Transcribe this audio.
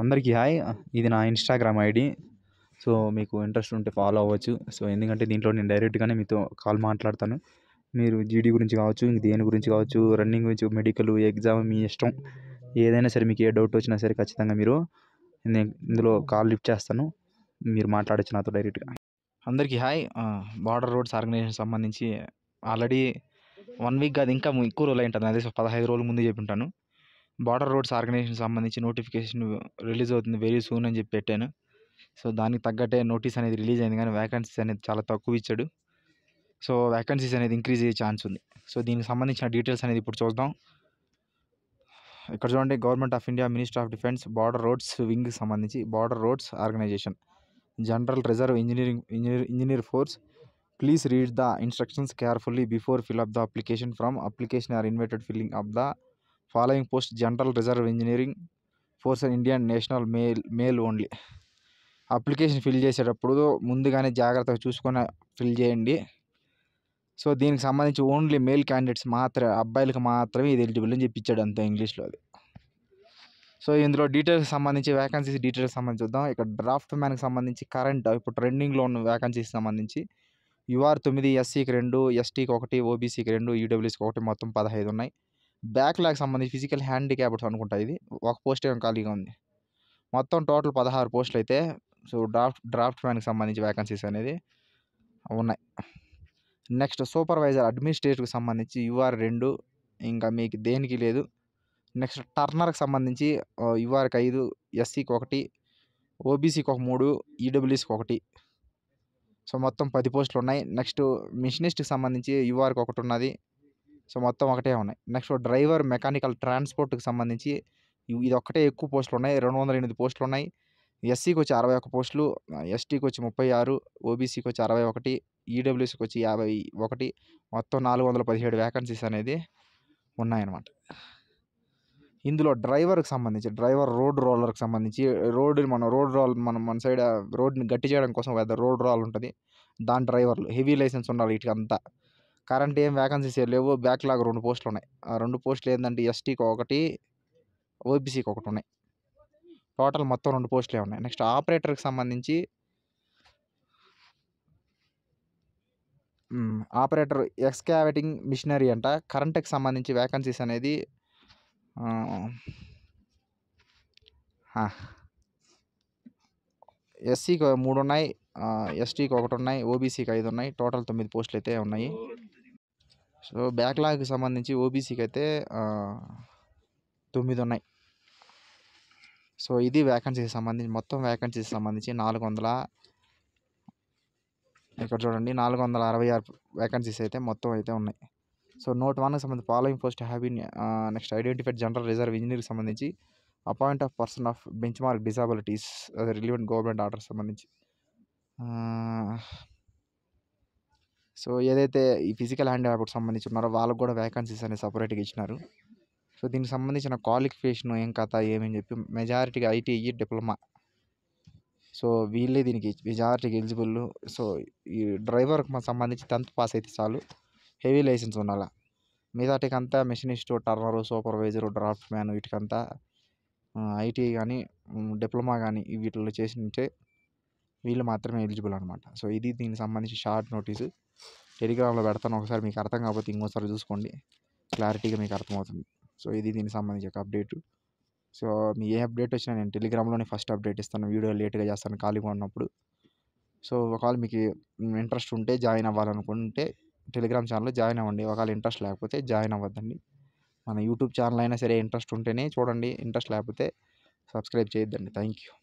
అందరికీ హాయ్. ఇది నా ఇన్‌స్టాగ్రామ్ ఐడీ. సో, మీకు ఇంట్రెస్ట్ ఉంటే ఫాలో అవ్వచ్చు. సో, ఎందుకంటే దీంట్లో నేను డైరెక్ట్‌గానే మీతో కాల్ మాట్లాడతాను. మీరు జీడీ గురించి కావచ్చు, దేని గురించి కావచ్చు, రన్నింగ్ గురించి, మెడికల్, ఎగ్జామ్ మీ ఇష్టం. ఏదైనా సరే మీకు ఏ డౌట్ వచ్చినా సరే ఖచ్చితంగా మీరు నేను ఇందులో కాల్ లిఫ్ట్ చేస్తాను. మీరు మాట్లాడొచ్చు నాతో డైరెక్ట్‌గా. అందరికీ హాయ్. బార్డర్ రోడ్స్ ఆర్గనైజేషన్ సంబంధించి ఆల్రెడీ 1 వీక్ కాదు ఇంకా ఎక్కువ రోజులు అయి ఉంటుంది. అదే 15 రోజుల ముందు చెప్పుంటాను. బార్డర్ రోడ్స్ ఆర్గనైజేషన్ సంబంధించి నోటిఫికేషన్ రిలీజ్ అవుతుంది వెరీ సూన్ అని చెప్పి పెట్టాను. సో, దానికి తగ్గట్టే నోటీస్ అనేది రిలీజ్ అయింది కానీ వేకెన్సీస్ అనేది చాలా తక్కువ ఇచ్చాడు. సో, వేకెన్సీస్ అనేది ఇంక్రీజ్ అయ్యే ఛాన్స్ ఉంది. సో, దీనికి సంబంధించిన డీటెయిల్స్ అనేది ఇప్పుడు చూద్దాం. ఇక్కడ చూడండి, government of India, minister of defence, border roads వింగ్కి సంబంధించి border roads organisation, general reserve engineer force. Please read the instructions carefully before fill up the application. From application are invited filling up the following post general reserve engineering force and Indian national male only. Application fill చేసేటప్పుడు ముందుగానే జాగ్రత్తగా చూసుకొని fill చేయండి. So, దీనికి సంబంధించి only male candidates మాత్రమే, అబ్బాయిలకు మాత్రమే ఇది ఎలిజిబుల్ అని చెప్పి ఇచ్చాడు అంతే ఇంగ్లీష్లో అది. సో, ఇందులో డీటెయిల్స్ సంబంధించి వేకెన్సీస్ డీటెయిల్స్ సంబంధించి చూద్దాం. ఇక్కడ డ్రాఫ్ట్ మ్యాన్కి సంబంధించి కరెంట్ ఇప్పుడు ట్రెండింగ్లో ఉన్న వేకెన్సీస్ సంబంధించి యూఆర్ 9, ఎస్సీకి 2, ఎస్టీకి 1, ఓబీసీకి 2, ఈడబ్ల్యూఎస్కి 1, మొత్తం 15 ఉన్నాయి. బ్యాక్లాగ్ సంబంధించి ఫిజికల్ హ్యాండిక్యాప్డ్స్ అనుకుంటా, ఇది ఒక పోస్ట్ ఏమో ఖాళీగా ఉంది. మొత్తం టోటల్ 16 పోస్టులు అయితే సో డ్రాఫ్ట్ మ్యాన్కి సంబంధించి వేకెన్సీస్ అనేది ఉన్నాయి. నెక్స్ట్ సూపర్వైజర్ అడ్మినిస్ట్రేటివ్కి సంబంధించి యూఆర్ 2, ఇంకా మీకు దేనికి లేదు. నెక్స్ట్ టర్నర్కి సంబంధించి యూఆర్కి 5, ఎస్సీకి 1, ఓబీసీకి 3, ఈడబ్ల్యూఎస్కి 1. సో, మొత్తం 10 పోస్టులు ఉన్నాయి. నెక్స్ట్ మిషనిస్ట్కి సంబంధించి యూఆర్కి 1 ఉన్నది. సో, మొత్తం ఒకటే ఉన్నాయి. నెక్స్ట్ డ్రైవర్ మెకానికల్ ట్రాన్స్పోర్ట్కి సంబంధించి ఇది ఒక్కటే ఎక్కువ పోస్టులు ఉన్నాయి. 208 పోస్టులు ఉన్నాయి. ఎస్సీకి వచ్చి 61 పోస్టులు, ఎస్టీకి వచ్చి 36, ఓబీసీకి వచ్చి 61, ఈడబ్ల్యూఎస్కి వచ్చి 51, మొత్తం 417 వేకెన్సీస్ అనేది ఉన్నాయన్నమాట. ఇందులో డ్రైవర్కి సంబంధించి రోడ్ రోలర్కి సంబంధించి మన సైడ్ రోడ్ని గట్టి చేయడం కోసం రోడ్ రోల్ ఉంటుంది. దాని డ్రైవర్లు హెవీ లైసెన్స్ ఉండాలి. వీటికంతా కరెంట్ ఏం వేకెన్సీస్ లేవు. బ్యాక్లాగ్ 2 పోస్టులు ఉన్నాయి. ఆ 2 పోస్టులు ఏంటంటే ఎస్టీకి 1, ఓబీసీకి 1 ఉన్నాయి. టోటల్ మొత్తం 2 పోస్టులే ఉన్నాయి. నెక్స్ట్ ఆపరేటర్కి సంబంధించి ఆపరేటర్ ఎక్స్కావేటింగ్ మిషనరీ అంట. కరెంట్కి సంబంధించి వేకెన్సీస్ అనేది ఎస్సీకి 3 ఉన్నాయి, ఎస్టీకి 1 ఉన్నాయి, ఓబీసీకి 5 ఉన్నాయి. టోటల్ 9 పోస్టులు అయితే ఉన్నాయి. సో, బ్యాక్లాగ్కి సంబంధించి ఓబీసీకి అయితే 9 ఉన్నాయి. సో, ఇది వేకెన్సీకి సంబంధించి మొత్తం వేకెన్సీకి సంబంధించి 400, ఇక్కడ చూడండి 466 వేకెన్సీస్ అయితే మొత్తం అయితే ఉన్నాయి. సో, నోట్ 1కి సంబంధించి following post have been next identified general reserve ఇంజనీర్కి సంబంధించి appoint of person of benchmark disabilities అదే రిలివెంట్ గవర్నమెంట్ ఆర్డర్ సంబంధించి. సో, ఏదైతే ఈ ఫిజికల్ హ్యాండిక్యాప్కి సంబంధించి ఉన్నారో వాళ్ళకు కూడా వేకెన్సీస్ అనేది సపరేట్గా ఇచ్చినారు. సో, దీనికి సంబంధించిన క్వాలిఫికేషన్ ఏం కథ ఏమని చెప్పి మెజారిటీగా ఐటీఐ డిప్లొమా. సో, వీళ్ళే దీనికి మెజారిటీకి ఎలిజిబుల్. సో, ఈ డ్రైవర్కి సంబంధించి 10th పాస్ అయితే చాలు, హెవీ లైసెన్స్ ఉండాలి. మిగతాటికంతా machinist, turner, supervisor, draftsman వీటికంతా ఐటీఐ కానీ డిప్లొమా కానీ వీటిల్లో చేసింటే వీళ్ళు మాత్రమే ఎలిజిబుల్ అనమాట. సో, ఇది దీనికి సంబంధించి షార్ట్ నోటీసు టెలిగ్రామ్లో పెడతాను. ఒకసారి మీకు అర్థం కాకపోతే ఇంకోసారి చూసుకోండి, క్లారిటీగా మీకు అర్థమవుతుంది. సో, ఇది దీనికి సంబంధించి ఒక అప్డేటు. సో, మీ ఏ అప్డేట్ వచ్చినా నేను టెలిగ్రామ్లోనే ఫస్ట్ అప్డేట్ ఇస్తాను. వీడియో లేట్గా చేస్తాను ఖాళీగా ఉన్నప్పుడు. సో, ఒకవేళ మీకు ఇంట్రెస్ట్ ఉంటే జాయిన్ అవ్వాలనుకుంటే టెలిగ్రామ్ ఛానల్లో జాయిన్ అవ్వండి. ఒకవేళ ఇంట్రెస్ట్ లేకపోతే జాయిన్ అవ్వద్దండి. మన యూట్యూబ్ ఛానల్ అయినా సరే ఇంట్రెస్ట్ ఉంటేనే చూడండి, ఇంట్రెస్ట్ లేకపోతే సబ్స్క్రైబ్ చేయొద్దండి. Thank you.